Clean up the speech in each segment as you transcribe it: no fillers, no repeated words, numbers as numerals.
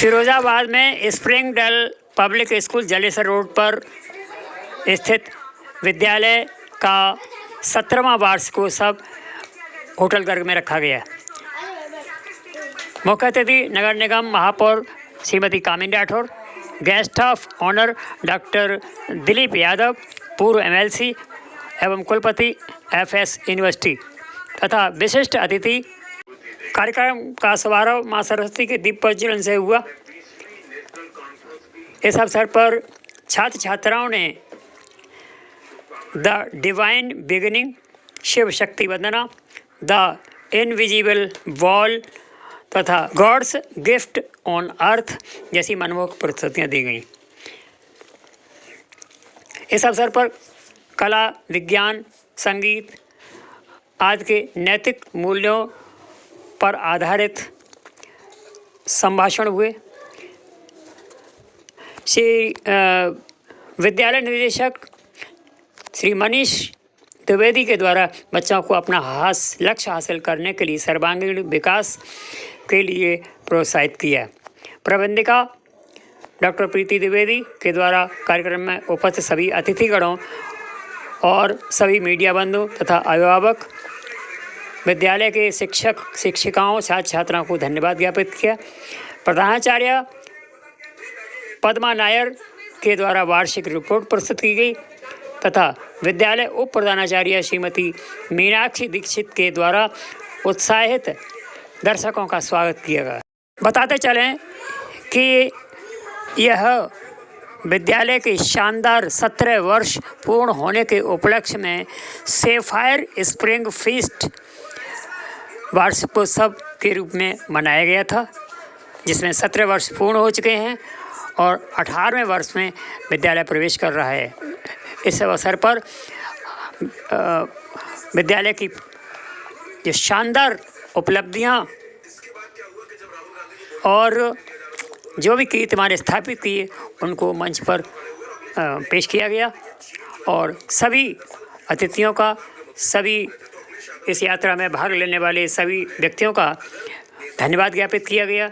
फिरोजाबाद में स्प्रिंगडल public school Jalesar road पर स्थित विद्यालय का 17वां वार्षिकोत्सव होटल गर्ग में रखा गया। मुख्य अतिथि नगर निगम महापौर Shrimati Kamini Rathore, guest of honour doctor Dilip Yadav, पूर्व MLC एवं कुलपति FS यूनिवर्सिटी तथा विशिष्ट अतिथि। कार्यक्रम का शुभारंभ मां सरस्वती के दीप प्रज्वलन से हुआ। इस अवसर पर छात्र छात्राओं ने the divine beginning, Shiv Shakti Vandana, the invisible wall तथा गॉड्स गिफ्ट ऑन अर्थ जैसी मनमोहक प्रस्तुतियाँ दी गईं। इस अवसर पर कला, विज्ञान, संगीत आदि के नैतिक मूल्यों पर आधारित संभाषण हुए। श्री विद्यालय निदेशक श्री मनीष द्विवेदी के द्वारा बच्चों को अपना लक्ष्य हासिल करने के लिए सर्वांगीण विकास के लिए प्रोत्साहित किया। प्रबंधिका डॉक्टर प्रीति द्विवेदी के द्वारा कार्यक्रम में उपस्थित सभी अतिथिगणों और सभी मीडिया बंधु तथा अभिभावक, विद्यालय के शिक्षक शिक्षिकाओं, छात्र छात्राओं को धन्यवाद ज्ञापित किया। प्रधानाचार्य पद्मा नायर के द्वारा वार्षिक रिपोर्ट प्रस्तुत की गई तथा विद्यालय उप प्रधानाचार्य श्रीमती मीनाक्षी दीक्षित के द्वारा उत्साहित दर्शकों का स्वागत किया गया। बताते चलें कि यह विद्यालय के शानदार 17 वर्ष पूर्ण होने के उपलक्ष्य में सेफायर स्प्रिंग फीस्ट वार्षिकोत्सव के रूप में मनाया गया था, जिसमें 17 वर्ष पूर्ण हो चुके हैं और 18वें वर्ष में विद्यालय प्रवेश कर रहा है। इस अवसर पर विद्यालय की जो शानदार उपलब्धियां और जो भी कीर्तिमान स्थापित किए उनको मंच पर पेश किया गया और सभी अतिथियों का, सभी इस यात्रा में भाग लेने वाले सभी व्यक्तियों का धन्यवाद ज्ञापित किया गया।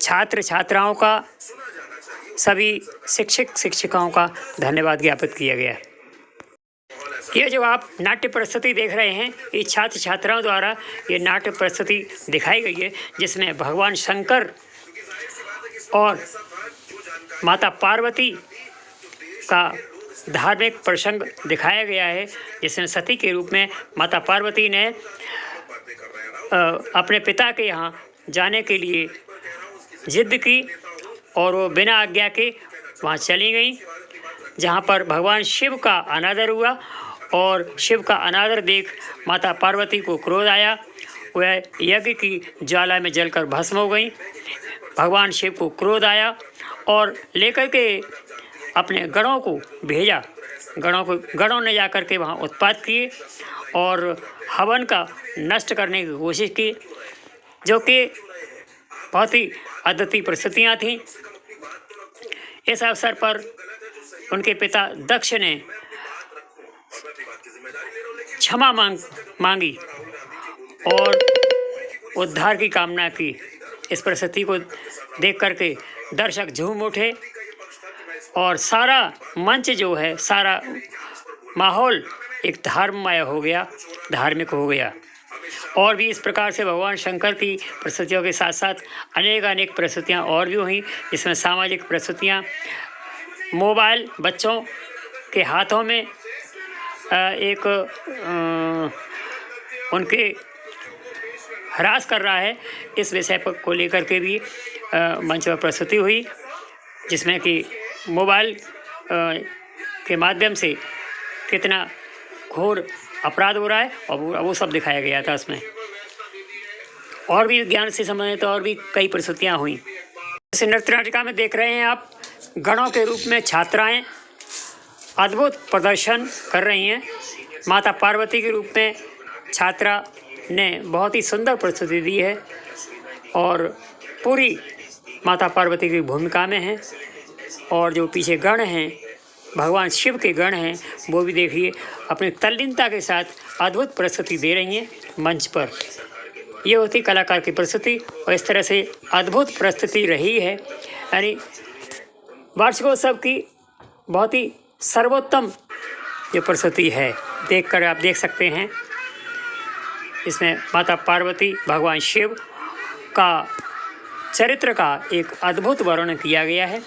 छात्र छात्राओं का, सभी शिक्षक शिक्षिकाओं का धन्यवाद ज्ञापित किया गया। ये जो आप नाट्य प्रस्तुति देख रहे हैं, ये छात्र छात्राओं द्वारा ये नाट्य प्रस्तुति दिखाई गई है, जिसमें भगवान शंकर और माता पार्वती का धार्मिक प्रसंग दिखाया गया है, जिसमें सती के रूप में माता पार्वती ने अपने पिता के यहाँ जाने के लिए जिद की और वो बिना आज्ञा के वहाँ चली गई, जहाँ पर भगवान शिव का अनादर हुआ और शिव का अनादर देख माता पार्वती को क्रोध आया। वह यज्ञ की ज्वाला में जलकर भस्म हो गई। भगवान शिव को क्रोध आया और लेकर के अपने गणों को भेजा। गणों ने जाकर के वहाँ उत्पात किए और हवन का नष्ट करने की कोशिश की, जो कि बहुत ही अद्वितीय परिस्थितियाँ थीं। इस अवसर पर उनके पिता दक्ष ने क्षमा मांगी और उद्धार की कामना की। इस परिस्थिति को देख करके दर्शक झूम उठे और सारा मंच जो है, सारा माहौल एक धर्ममय हो गया, धार्मिक हो गया। और भी इस प्रकार से भगवान शंकर की प्रस्तुतियों के साथ साथ अनेक प्रस्तुतियाँ और भी हुई, जिसमें सामाजिक प्रस्तुतियाँ, मोबाइल बच्चों के हाथों में एक उनके हरास कर रहा है, इस विषय पर को लेकर के भी मंच पर प्रस्तुति हुई, जिसमें कि मोबाइल के माध्यम से कितना घोर अपराध हो रहा है और वो सब दिखाया गया था उसमें। और भी ज्ञान से संबंधित और भी कई प्रस्तुतियाँ हुई। इस नृत्य नाटिका में देख रहे हैं आप, गणों के रूप में छात्राएं अद्भुत प्रदर्शन कर रही हैं। माता पार्वती के रूप में छात्रा ने बहुत ही सुंदर प्रस्तुति दी है और पूरी माता पार्वती की भूमिका में है। और जो पीछे गण हैं, भगवान शिव के गण हैं, वो भी देखिए अपनी तल्लीनता के साथ अद्भुत प्रस्तुति दे रही हैं मंच पर। ये होती कलाकार की प्रस्तुति और इस तरह से अद्भुत प्रस्तुति रही है। यानी वार्षिकोत्सव की बहुत ही सर्वोत्तम ये प्रस्तुति है, देखकर आप देख सकते हैं। इसमें माता पार्वती भगवान शिव का चरित्र का एक अद्भुत वर्णन किया गया है।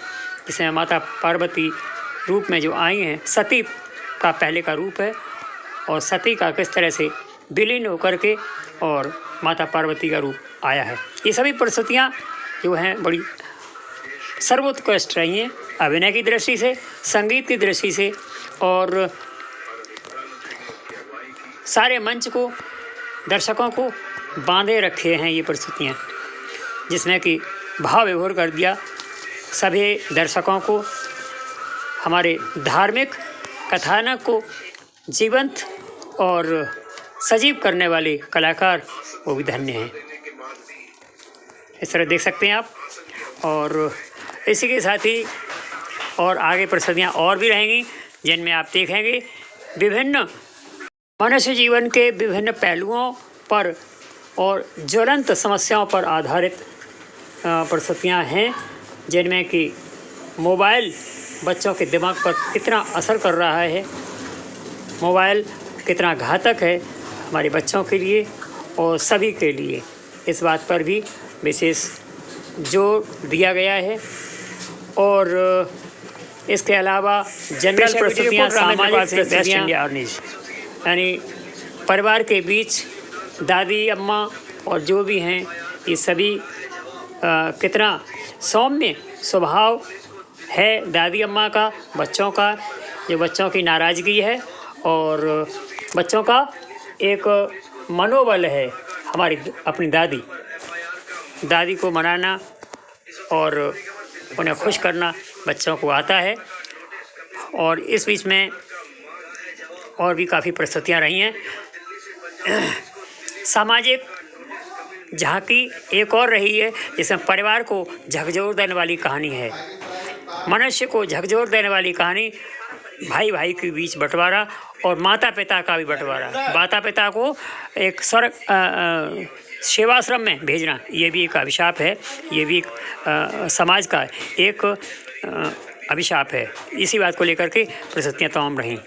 इसमें माता पार्वती रूप में जो आई हैं, सती का पहले का रूप है और सती का किस तरह से विलीन होकर के और माता पार्वती का रूप आया है। ये सभी प्रस्तुतियाँ जो हैं बड़ी सर्वोत्कृष्ट रही हैं, अभिनय की दृष्टि से, संगीत की दृष्टि से और सारे मंच को, दर्शकों को बांधे रखे हैं ये प्रस्तुतियाँ, जिसमें कि भाव विभोर कर दिया सभी दर्शकों को। हमारे धार्मिक कथानक को जीवंत और सजीव करने वाले कलाकार वो भी धन्य हैं। इस तरह देख सकते हैं आप। और इसी के साथ ही और आगे प्रस्तुतियाँ और भी रहेंगी, जिनमें आप देखेंगे विभिन्न मनुष्य जीवन के विभिन्न पहलुओं पर और ज्वलंत समस्याओं पर आधारित प्रस्तुतियाँ हैं, जिनमें कि मोबाइल बच्चों के दिमाग पर कितना असर कर रहा है, मोबाइल कितना घातक है हमारे बच्चों के लिए और सभी के लिए, इस बात पर भी विशेष जोर दिया गया है। और इसके अलावा जनरल प्रस्तुतियाँ, सामाजिक प्रस्तुतियाँ, यानी परिवार के बीच दादी अम्मा और जो भी हैं ये सभी कितना सौम्य स्वभाव है दादी अम्मा का, बच्चों का, जो बच्चों की नाराज़गी है और बच्चों का एक मनोबल है। हमारी अपनी दादी को मनाना और उन्हें खुश करना बच्चों को आता है। और इस बीच में और भी काफ़ी प्रस्तुतियाँ रही हैं। सामाजिक झांकी एक और रही है, जिसमें परिवार को झकझोर देने वाली कहानी है, मनुष्य को झकझोर देने वाली कहानी, भाई भाई के बीच बंटवारा और माता पिता का भी बंटवारा। माता पिता को एक स्वर्ग सेवाश्रम में भेजना, ये भी एक अभिशाप है, ये भी समाज का एक अभिशाप है। इसी बात को लेकर के प्रस्तुतियाँ तमाम रहीं।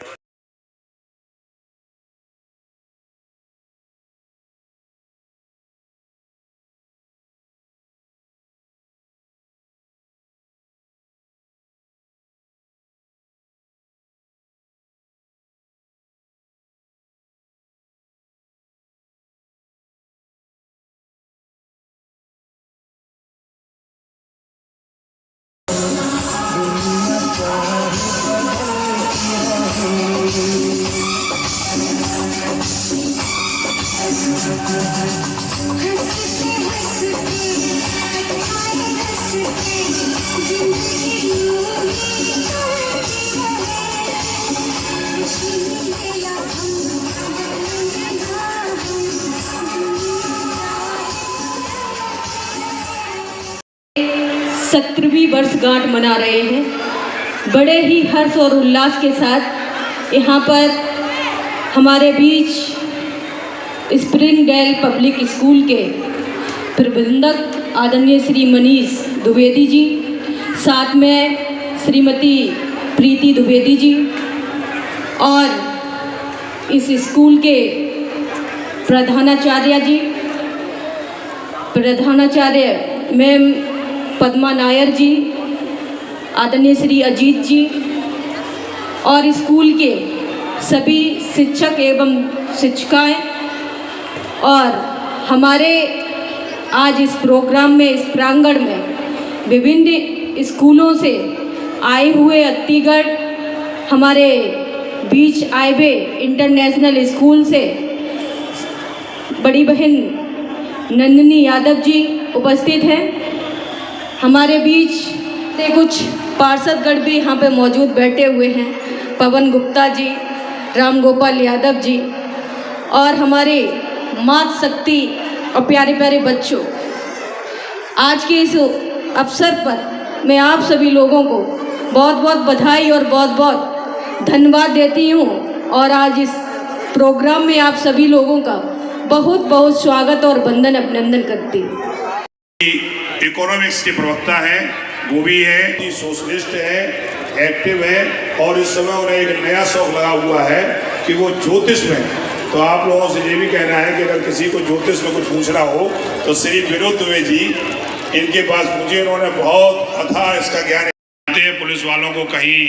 सत्रहवीं वर्षगांठ मना रहे हैं। बड़े ही हर्ष और उल्लास के साथ यहाँ पर हमारे बीच स्प्रिंगडेल पब्लिक स्कूल के प्रबंधक आदरणीय श्री मनीष द्विवेदी जी, साथ में श्रीमती प्रीति द्विवेदी जी और इस स्कूल के प्रधानाचार्य मैम पद्मा नायर जी, आदरणीय श्री अजीत जी और स्कूल के सभी शिक्षक एवं शिक्षिकाएं और हमारे आज इस प्रोग्राम में, इस प्रांगण में विभिन्न स्कूलों से आए हुए अतिगढ़ हमारे बीच आए हुए इंटरनेशनल स्कूल से बड़ी बहन नंदिनी यादव जी उपस्थित हैं। हमारे बीच से कुछ पार्षदगण भी यहाँ पे मौजूद बैठे हुए हैं, पवन गुप्ता जी, राम गोपाल यादव जी और हमारे मात शक्ति और प्यारे प्यारे बच्चों, आज के इस अवसर पर मैं आप सभी लोगों को बहुत बहुत बधाई और बहुत बहुत धन्यवाद देती हूँ। और आज इस प्रोग्राम में आप सभी लोगों का बहुत बहुत स्वागत और वंदन अभिनंदन करती हूँ। इकोनॉमिक्स के प्रवक्ता है, वो भी है, सोशलिस्ट है, एक्टिव है और इस समय उन्हें एक नया शौक लगा हुआ है कि वो ज्योतिष में। तो आप लोगों से ये भी कहना है कि अगर किसी को ज्योतिष में कुछ पूछना हो तो श्री विनोद दुबे जी इनके पास पूछिए, इन्होंने बहुत अथाह इसका ज्ञान है। पुलिस वालों को कहीं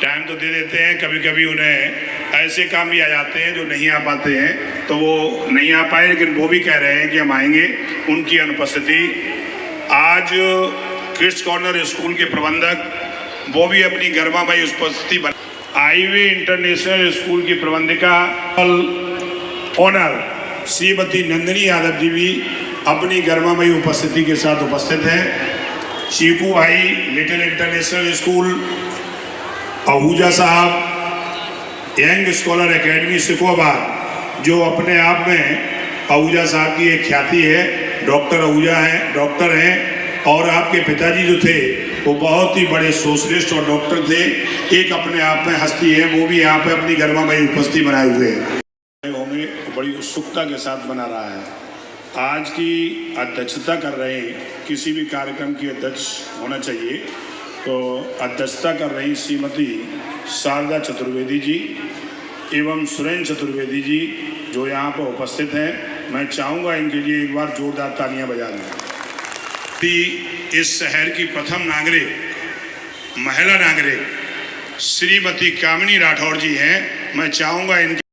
टाइम तो दे देते हैं, कभी कभी उन्हें ऐसे काम भी आ जाते हैं जो नहीं आ पाते हैं, तो वो नहीं आ पाए, लेकिन वो भी कह रहे हैं कि हम आएंगे। उनकी अनुपस्थिति आज किड्स कॉर्नर स्कूल के प्रबंधक वो भी अपनी गर्मामयी उपस्थिति बन। आईवे इंटरनेशनल स्कूल की प्रबंधिका ऑनर श्रीमती नंदिनी यादव जी भी अपनी गर्मामयी उपस्थिति के साथ उपस्थित हैं। चीकू भाई लिटिल इंटरनेशनल स्कूल, आहूजा साहब, यंग स्कॉलर एकेडमी सिकोबाद, जो अपने आप में आहूजा साहब की एक ख्याति है, डॉक्टर आहूजा हैं, डॉक्टर हैं, और आपके पिताजी जो थे वो बहुत ही बड़े सोशलिस्ट और डॉक्टर थे, एक अपने आप में हस्ती है, वो भी यहाँ पे अपनी गर्मामयी उपस्थिति बनाए हुए होंगे, बड़ी उत्सुकता के साथ बना रहा है। आज की अध्यक्षता कर रहे हैं, किसी भी कार्यक्रम की अध्यक्ष होना चाहिए, तो अध्यक्षता कर रही श्रीमती शारदा चतुर्वेदी जी एवं सुरेंद्र चतुर्वेदी जी जो यहाँ पर उपस्थित हैं। मैं चाहूँगा इनके लिए एक बार जोरदार तालियां बजा दें। इस शहर की प्रथम नागरिक, महिला नागरिक श्रीमती कामिनी राठौर जी हैं। मैं चाहूँगा इनके